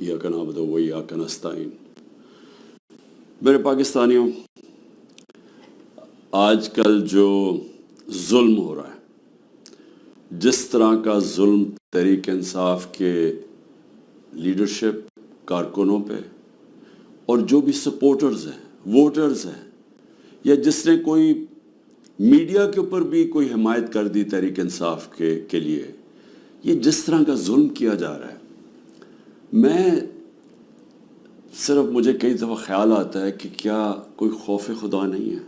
इय्याका नअबुदु व इय्याका नस्तईन। मेरे पाकिस्तानियों, आजकल जो जुल्म हो रहा है, जिस तरह का जुल्म तहरीक इंसाफ के लीडरशिप कारकुनों पे और जो भी सपोर्टर्स हैं, वोटर्स हैं, या जिसने कोई मीडिया के ऊपर भी कोई हिमायत कर दी तहरीक इंसाफ के लिए, ये जिस तरह का जुल्म किया जा रहा है, मैं सिर्फ मुझे कई दफ़ा ख्याल आता है कि क्या कोई खौफ खुदा नहीं है?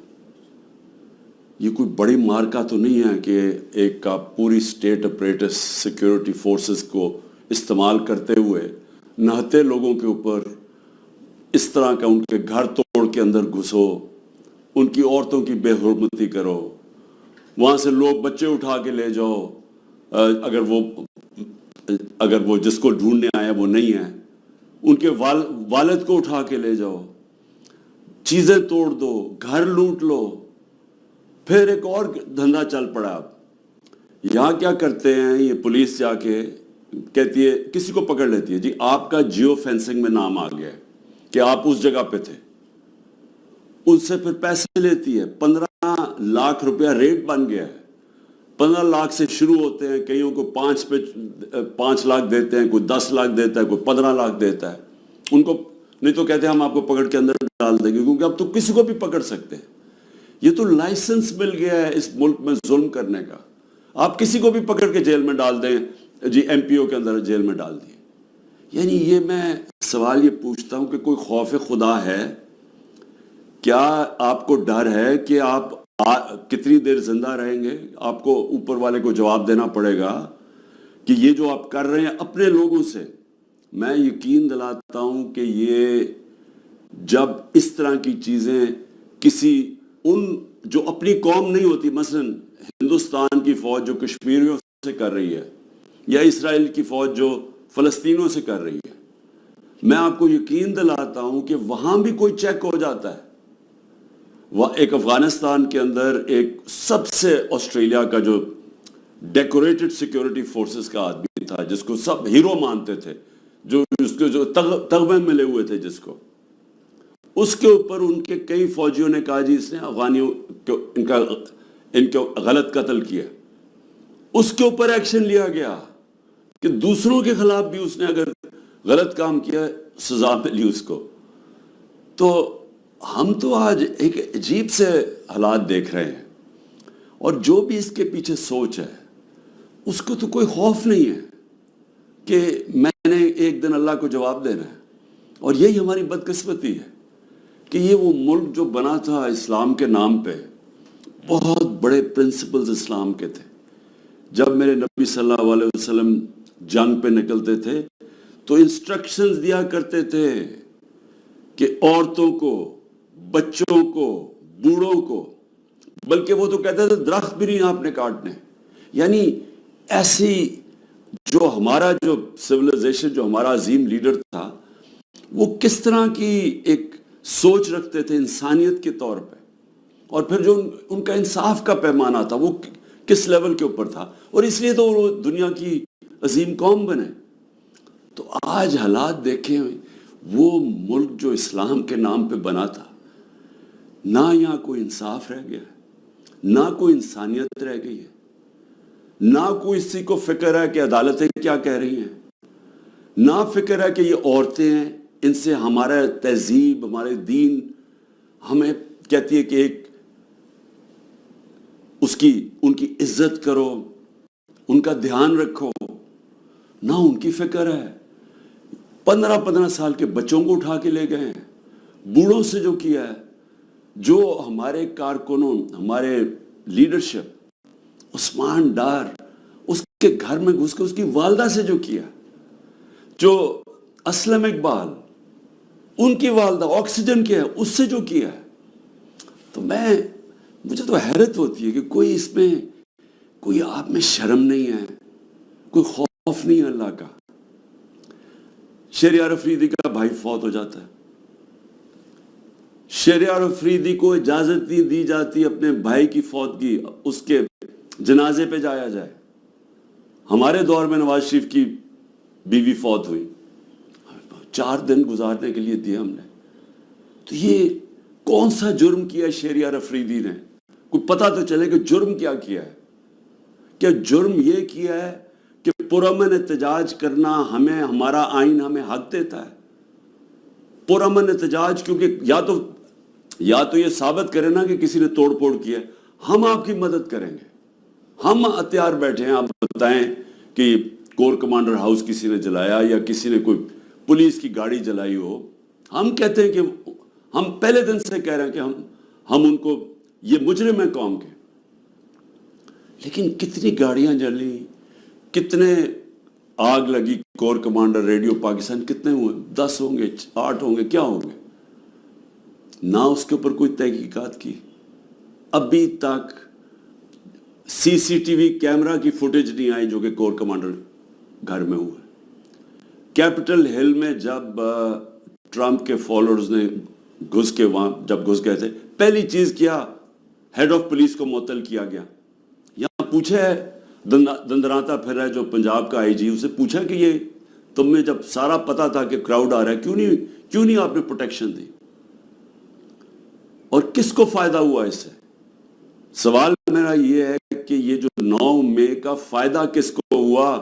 ये कोई बड़ी मार्का तो नहीं है कि एक का पूरी स्टेट अपरेटस सिक्योरिटी फोर्सेस को इस्तेमाल करते हुए नहते लोगों के ऊपर इस तरह का उनके घर तोड़ के अंदर घुसो, उनकी औरतों की बेहुरमती करो, वहाँ से लोग बच्चे उठा के ले जाओ, अगर वो जिसको ढूंढने आया वो नहीं है, उनके वालिद को उठा के ले जाओ, चीज़ें तोड़ दो, घर लूट लो, फिर एक और धंधा चल पड़ा। यहाँ क्या करते हैं, ये पुलिस जाके कहती है, किसी को पकड़ लेती है, जी आपका जियो फेंसिंग में नाम आ गया है कि आप उस जगह पे थे, उससे फिर पैसे लेती है। 15 लाख रुपया रेट बन गया है। 15 लाख से शुरू होते हैं, कईयों को 5 लाख देते हैं, कोई 10 लाख देता है, कोई 15 लाख देता है। उनको नहीं तो कहते हैं हम आपको पकड़ के अंदर डाल देंगे, क्योंकि अब तो किसी को भी पकड़ सकते हैं। ये तो लाइसेंस मिल गया है इस मुल्क में जुल्म करने का। आप किसी को भी पकड़ के जेल में डाल दें, जी एमपीओ के अंदर जेल में डाल दिए। यानी ये मैं सवाल ये पूछता हूं कि कोई खौफ खुदा है? क्या आपको डर है कि आप कितनी देर जिंदा रहेंगे? आपको ऊपर वाले को जवाब देना पड़ेगा कि ये जो आप कर रहे हैं अपने लोगों से, मैं यकीन दिलाता हूं कि ये जब इस तरह की चीजें किसी उन जो अपनी कौम नहीं होती, मसलन हिंदुस्तान की फौज जो कश्मीरियों से कर रही है, या इसराइल की फौज जो फलस्तीनों से कर रही है, मैं आपको यकीन दिलाता हूं कि वहां भी कोई चेक हो जाता है। वह एक अफगानिस्तान के अंदर एक सबसे ऑस्ट्रेलिया का जो डेकोरेटेड सिक्योरिटी फोर्सेस का आदमी था, जिसको सब हीरो मानते थे, जो उसके जो तगमे मिले हुए थे जिसको, उसके ऊपर उनके कई फौजियों ने कहा जी इसने अफगानियों को इनको गलत कत्ल किया। उसके ऊपर एक्शन लिया गया कि दूसरों के खिलाफ भी उसने अगर गलत काम किया सजा मिली उसको। तो हम तो आज एक अजीब से हालात देख रहे हैं, और जो भी इसके पीछे सोच है उसको तो कोई खौफ नहीं है कि मैंने एक दिन अल्लाह को जवाब देना है। और यही हमारी बदकिस्मती है कि ये वो मुल्क जो बना था इस्लाम के नाम पे, बहुत बड़े प्रिंसिपल्स इस्लाम के थे। जब मेरे नबी सल्लल्लाहु अलैहि वसल्लम जंग पे निकलते थे तो इंस्ट्रक्शंस दिया करते थे कि औरतों को, बच्चों को, बूढ़ों को, बल्कि वो तो कहते थे दरख्त भी नहीं आपने काटने। यानी ऐसी जो हमारा जो सिविलाइजेशन, जो हमारा अजीम लीडर था, वो किस तरह की एक सोच रखते थे इंसानियत के तौर पे, और फिर जो उनका इंसाफ का पैमाना था वो किस लेवल के ऊपर था, और इसलिए तो वो दुनिया की अजीम कौम बने। तो आज हालात देखें, वो मुल्क जो इस्लाम के नाम पे बना था, ना यहाँ कोई इंसाफ रह गया है, ना कोई इंसानियत रह गई है, ना कोई इसी को फिक्र है कि अदालतें क्या कह रही हैं, ना फिक्र है कि ये औरतें हैं, इनसे हमारा तहजीब, हमारे दीन हमें कहती है कि एक उनकी इज्जत करो, उनका ध्यान रखो, ना उनकी फिक्र है। 15-15 साल के बच्चों को उठा के ले गए हैं, बूढ़ों से जो किया है, जो हमारे कारकुनों, हमारे लीडरशिप, उस्मान डार, उसके घर में घुस के उसकी वालदा से जो किया, जो असलम इकबाल, उनकी वालदा ऑक्सीजन किया है, उससे जो किया है, तो मुझे तो हैरत होती है कि कोई आप में शर्म नहीं है, कोई खौफ नहीं है अल्लाह का। शहरयार अफरीदी का भाई फौत हो जाता है, शहरयार अफरीदी को इजाजत नहीं दी जाती अपने भाई की फौतगी, उसके जनाजे पे जाया जाए। हमारे दौर में नवाज शरीफ की बीवी फौत हुई, 4 दिन गुजारने के लिए दिए हमने। तो ये कौन सा जुर्म किया शहरियार अफरीदी ने? कोई पता तो चले कि जुर्म क्या किया है। क्या जुर्म ये किया है कि पुरअमन एहतजाज करना हमें, हमारा आइन हमें हक देता है? पुरअमन एहतजाज, क्योंकि या तो ये साबित करें ना कि किसी ने तोड़ फोड़ किया है, हम आपकी मदद करेंगे, हम हथियार बैठे हैं, आप बताएं कि कोर कमांडर हाउस किसी ने जलाया या किसी ने कोई पुलिस की गाड़ी जलाई हो, हम कहते हैं कि हम पहले दिन से कह रहे हैं कि हम उनको, ये मुजरिम है कौम के। लेकिन कितनी गाड़ियां जली, कितने आग लगी, कोर कमांडर रेडियो पाकिस्तान कितने हुए? 10 होंगे, 8 होंगे, क्या होंगे? ना उसके ऊपर कोई तहकीकात की। अभी तक सीसीटीवी कैमरा की फुटेज नहीं आई जो कि कोर कमांडर घर में हुआ। कैपिटल हिल में जब ट्रंप के फॉलोअर्स ने जब घुस गए थे, पहली चीज किया, हेड ऑफ पुलिस को मुअत्तल किया गया। यहां पूछा है, दंदराता फिर है जो पंजाब का आईजी, उसे पूछा कि ये तुम्हें जब सारा पता था कि क्राउड आ रहा है, क्यों नहीं आपने प्रोटेक्शन दी? और किसको फायदा हुआ इससे? सवाल मेरा ये है कि ये जो 9 मई का फायदा किसको हुआ?